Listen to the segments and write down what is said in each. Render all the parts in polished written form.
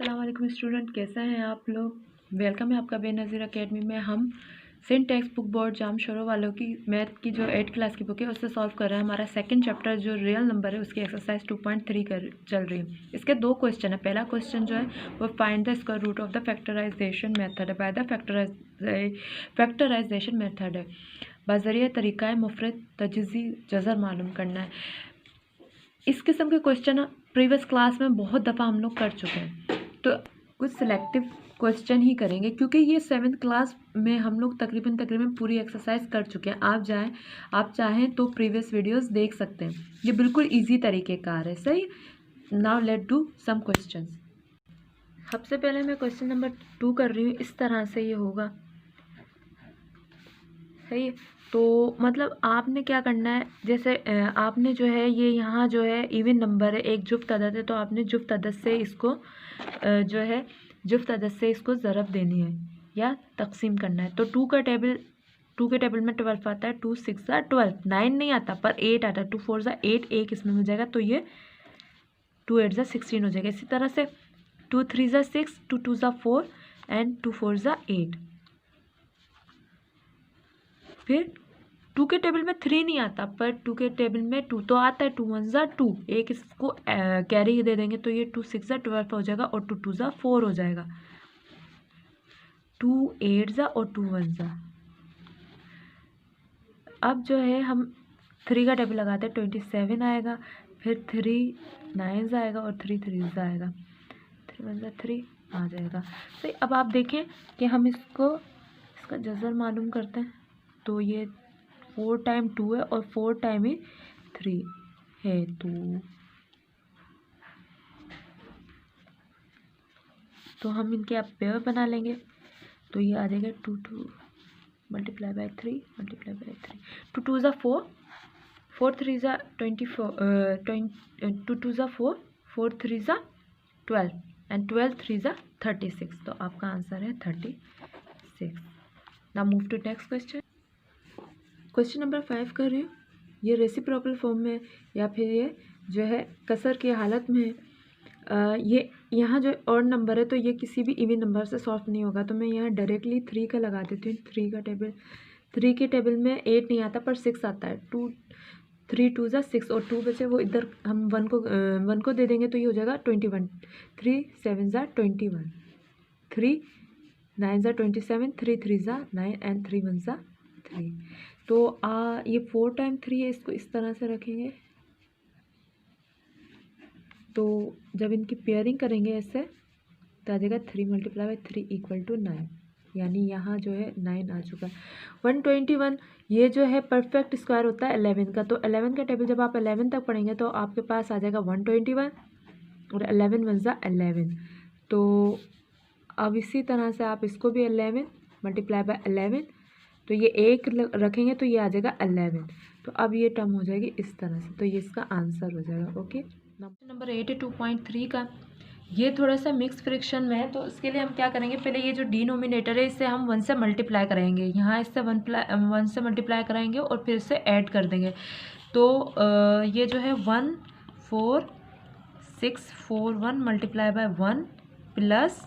अस्सलाम वालेकुम स्टूडेंट, कैसे हैं आप लोग। वेलकम है आपका बेनज़ीर एकेडमी में। हम सेंट टेक्स्ट बुक बोर्ड जाम शोरों वालों की मैथ की जो 8 क्लास की बुक है उससे सॉल्व कर रहे हैं। हमारा सेकंड चैप्टर जो रियल नंबर है उसकी एक्सरसाइज 2.3 चल रही है। इसके दो क्वेश्चन है। पहला क्वेश्चन जो है वो find the square root of the factorisation method है, बाय द फैक्टराइजेशन मेथड है, बज़रिया तरीक़ा मुफ़रद तजज़ी जज़र मालूम करना है। इस किस्म के क्वेश्चन प्रीवियस क्लास में बहुत दफ़ा हम लोग कर चुके हैं, तो कुछ सिलेक्टिव क्वेश्चन ही करेंगे क्योंकि ये 7th क्लास में हम लोग तकरीबन पूरी एक्सरसाइज कर चुके हैं। आप चाहें तो प्रीवियस वीडियोस देख सकते हैं। ये बिल्कुल इजी तरीके कार है। सही, now let do some questions. सबसे पहले मैं क्वेश्चन नंबर 2 कर रही हूँ। इस तरह से ये होगा, सही है। तो मतलब आपने क्या करना है, जैसे आपने जो है ये यहाँ जो है इवन नंबर है, एक जुफ्त अदद है, तो आपने जुफ्त अदद से इसको जो है जुफ्त अदद से इसको ज़रब देनी है या तकसीम करना है। तो 2 के टेबल में 12 आता है। 2 6 12, 9 नहीं आता पर 8 आता है। 2 4 8, एक इसमें मिल जाएगा तो ये 2 8 16 हो जाएगा। इसी तरह से 2 3 6, 2 2 4 एंड 2 4 8। फिर 2 के टेबल में 3 नहीं आता पर 2 के टेबल में 2 तो आता है। 2 1 2, एक इसको कैरी दे देंगे तो ये 2 6 12 हो जाएगा और 2 2 4 हो जाएगा। 2 8 और 2 1। अब जो है हम 3 का टेबल लगाते हैं, 27 आएगा। फिर 3 9 आएगा और 3 3 आएगा। 3 1 3 आ जाएगा। तो अब आप देखें कि हम इसका जज़र मालूम करते हैं। तो ये 4 टाइम 2 है और 4 टाइम 3 है। तो हम इनके अब पेयर बना लेंगे। तो ये आ जाएगा 2 2 multiply by 3 multiply by 3। 2 2 4, 4 3 24, 2 2 4, 4 3 12 and 12 3 36। तो आपका आंसर है 36। Now move to next question. Question number 5 कर रही हूँ। ये रेसिप्रोकल फॉर्म में या फिर ये जो है कसर की हालत में है। ये यहाँ जो ऑड नंबर है तो ये किसी भी इवन नंबर से सॉल्व नहीं होगा। तो मैं यहाँ डायरेक्टली 3 का लगा देती हूँ। 3 के टेबल में 8 नहीं आता पर 6 आता है। 2 3 2 6 और 2 बचे, वो इधर हम 1 को दे देंगे तो ये हो जाएगा 21। 3 7 21, 3 9 27, 3 3 9 एंड 3 1 3। तो ये 4 टाइम 3 है, इसको इस तरह से रखेंगे। तो जब इनकी पेयरिंग करेंगे ऐसे तो आ जाएगा 3 मल्टीप्लाई बाय 3 इक्वल टू 9, यानी यहाँ जो है 9 आ चुका है। 121 ये जो है परफेक्ट स्क्वायर होता है 11 का। तो 11 का टेबल जब आप 11 तक पढ़ेंगे तो आपके पास आ जाएगा 121 और 11 1 11। तो अब इसी तरह से आप इसको भी 11 मल्टीप्लाई बाय 11, तो ये एक रखेंगे तो ये आ जाएगा 11। तो अब ये टर्म हो जाएगी इस तरह से। तो ये इसका आंसर हो जाएगा। ओके, नंबर 8 है 2.3 का। ये थोड़ा सा मिक्स फ्रिक्शन में है, तो इसके लिए हम क्या करेंगे, पहले ये जो डिनोमिनेटर है इससे हम 1 से मल्टीप्लाई करेंगे। यहाँ इससे 1 से मल्टीप्लाई कराएंगे और फिर इससे ऐड कर देंगे। तो ये जो है 1 4 6 4 1 multiply by 1 plus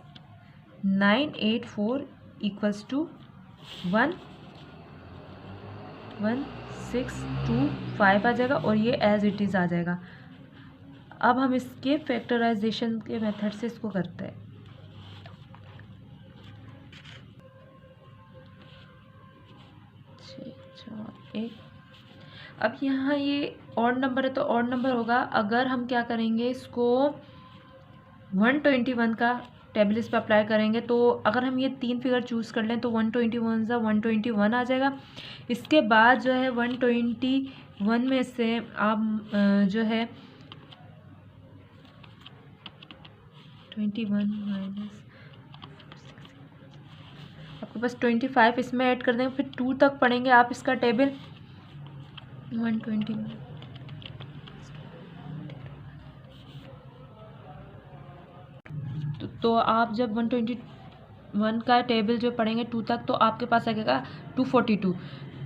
9 8 4 equals to 1 1 6 2 5 आ जाएगा और ये एज इट इज़ आ जाएगा। अब हम इसके फैक्टराइजेशन के मेथड से इसको करते हैं। अब यहाँ ये ऑड नंबर है तो ऑड नंबर होगा। अगर हम क्या करेंगे, इसको 121 का टेबल इस पर अप्लाई करेंगे तो अगर हम ये 3 फिगर चूज़ कर लें तो 121 121 आ जाएगा। इसके बाद जो है 121 में से आप जो है 21 माइनस आपके पास 25 इसमें ऐड कर देंगे। फिर 2 तक पढ़ेंगे आप इसका टेबल। 121 तो आप जब 121 का टेबल जो पढ़ेंगे 2 तक तो आपके पास आएगा 242।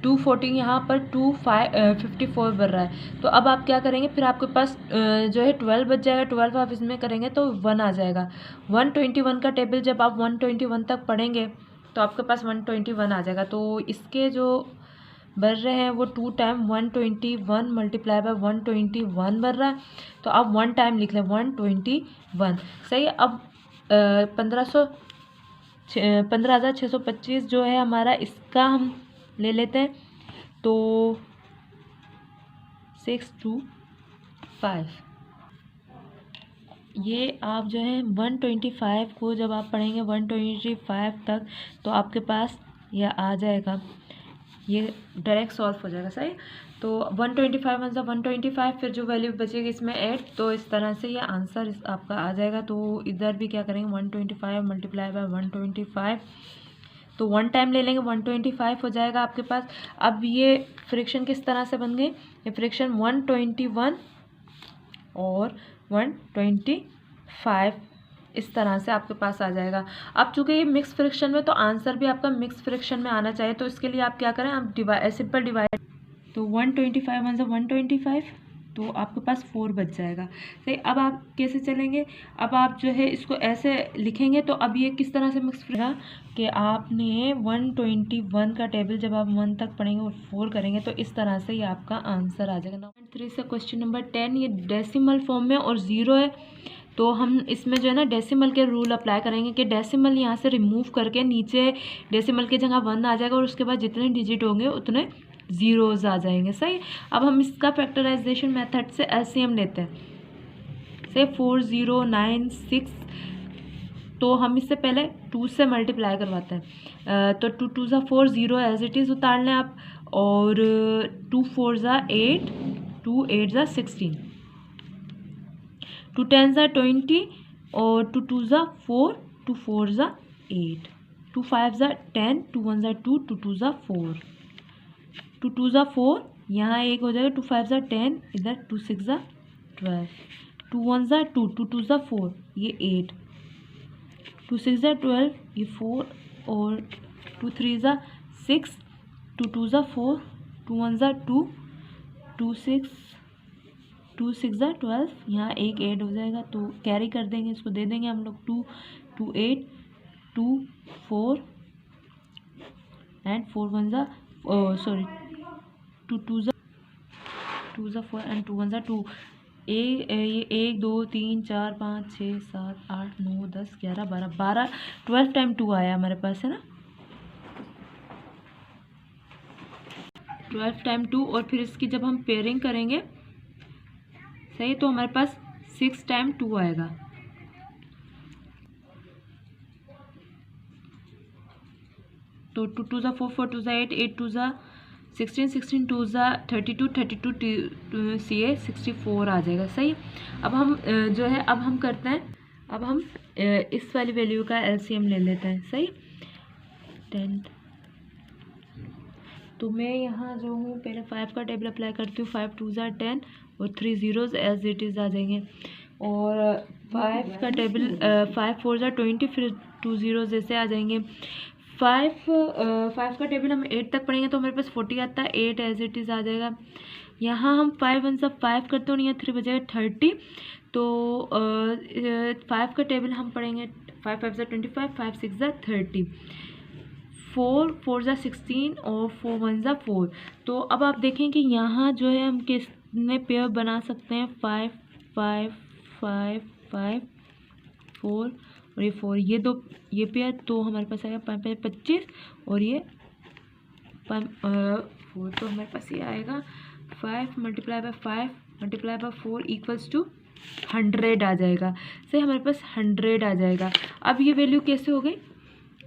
214 यहाँ पर 254 बढ़ रहा है। तो अब आप क्या करेंगे, फिर आपके पास जो है 12 बच जाएगा। 12 आप इसमें करेंगे तो 1 आ जाएगा। 121 का टेबल जब आप 121 तक पढ़ेंगे तो आपके पास 121 आ जाएगा। तो इसके जो बढ़ रहे हैं वो 2 टाइम 121 मल्टीप्लाई बाय 121 बढ़ रहा है। तो आप 1 टाइम लिख लें 121। सही है। अब 15,625 जो है हमारा, इसका हम ले लेते हैं। तो 625 ये आप जो है 125 को जब आप पढ़ेंगे 125 तक तो आपके पास यह आ जाएगा, ये डायरेक्ट सॉल्व हो जाएगा। सही। तो 125 मतलब 125, फिर जो वैल्यू बचेगी इसमें 8। तो इस तरह से ये आंसर आपका आ जाएगा। तो इधर भी क्या करेंगे 125 मल्टीप्लाई बाय 125, तो 1 टाइम ले लेंगे 125 हो जाएगा आपके पास। अब ये फ्रैक्शन किस तरह से बन गई, ये फ्रैक्शन 121 और 125 इस तरह से आपके पास आ जाएगा। अब चूंकि ये मिक्स फ्रैक्शन में, तो आंसर भी आपका मिक्स फ्रैक्शन में आना चाहिए। तो इसके लिए आप क्या करें, आप सिंपल डिवाइड, तो 125 मतलब 125, तो आपके पास 4 बच जाएगा। सही। अब आप कैसे चलेंगे, अब आप जो है इसको ऐसे लिखेंगे। तो अब ये किस तरह से मिक्स होगा कि आपने 121 का टेबल जब आप 1 तक पढ़ेंगे और 4 करेंगे तो इस तरह से ये आपका आंसर आ जाएगा। 3 से क्वेश्चन नंबर 10, ये डेसिमल फॉर्म में और 0 है। तो हम इसमें जो है ना डेसिमल के रूल अप्लाई करेंगे कि डेसिमल यहाँ से रिमूव करके नीचे डेसिमल की जगह 1 आ जाएगा और उसके बाद जितने डिजिट होंगे उतने ज़ीरोज़ आ जाएंगे। सही। अब हम इसका फैक्टराइजेशन मेथड से एलसीएम लेते हैं। से 4096, तो हम इससे पहले 2 से मल्टीप्लाई करवाते हैं। तो 2 2 4 0 एज इट इज़ उतार लें आप, और 2 4 8, 2 8 16, 2 10 20, और 2 2 4, 2 4 8, 2 5 10, 2 1 2, 2 2 4, 2 2 4, यहाँ 1 हो जाएगा, 2 5 10, इधर 2 6 12, 2 1 2, 2 2 4, ये 8, 2 6 12, ये 4, और 2 3 6, 2 2 4, 2 1 2, 2 6 12, यहाँ 1 8 हो जाएगा। तो कैरी कर देंगे, इसको दे देंगे हम लोग 2 2 8, 2 4 एंड 4 1 सॉरी 2 2 4 एंड 2 1 2। ये 1 2 3 4 5 6 7 8 9 10 11 12 12 टाइम 2 आया हमारे पास, है ना, 12 टाइम 2। और फिर इसकी जब हम पेयरिंग करेंगे, सही, तो हमारे पास 6 टाइम 2 आएगा। तो 2 2 4 4 2 8, 8 2 16, 16 2 32, 32 CA 64 आ जाएगा। सही। अब हम जो है, अब हम करते हैं, अब हम इस वाली वैल्यू का एलसीएम ले लेते हैं। सही। 10, तो मैं यहाँ जो हूँ पहले 5 का टेबल अप्लाई करती हूँ। 5 2 10 और 3 zeros एज इट इज़ आ जाएंगे। और 5 का टेबल 5 4 20, फिर 2 zeros ऐसे आ जाएंगे। 5 का टेबल हम 8 तक पढ़ेंगे तो हमारे पास 40 आता है, 8 एज इट इज़ आ जाएगा। यहाँ हम 5 1 5 करते हो, यहाँ 3 बजेगा 30। तो 5 का टेबल हम पढ़ेंगे 5 5 25, 5 6 30, 4 4 16, और 4 1 4। तो अब आप देखें कि यहाँ जो है हम किसने पेयर बना सकते हैं, 5 5 5 5 4 और ये 4, ये दो, ये पेयर। तो हमारे पास आएगा 5 5 25, और ये 4, तो हमारे पास ये आएगा 5 multiply by 5 multiply by 4 equals to 100 आ जाएगा। सही। हमारे पास 100 आ जाएगा। अब ये वैल्यू कैसे हो गई,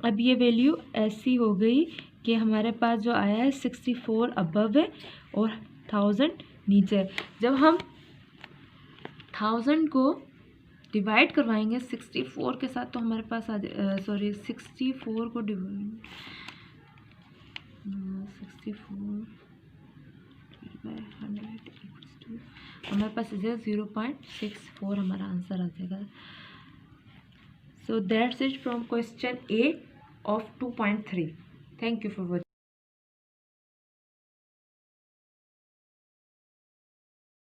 अब ये वैल्यू ऐसी हो गई कि हमारे पास जो आया है 64 अबव है और 1000 नीचे है। जब हम 1000 को डिवाइड करवाएंगे 64 के साथ तो हमारे पास आ जाए, सॉरी 64 को डिवाइड 64 बाय 100 हमारे पास 0.64 हमारा आंसर आ जाएगा। So that's it from question A of 2.3. Thank you for watching.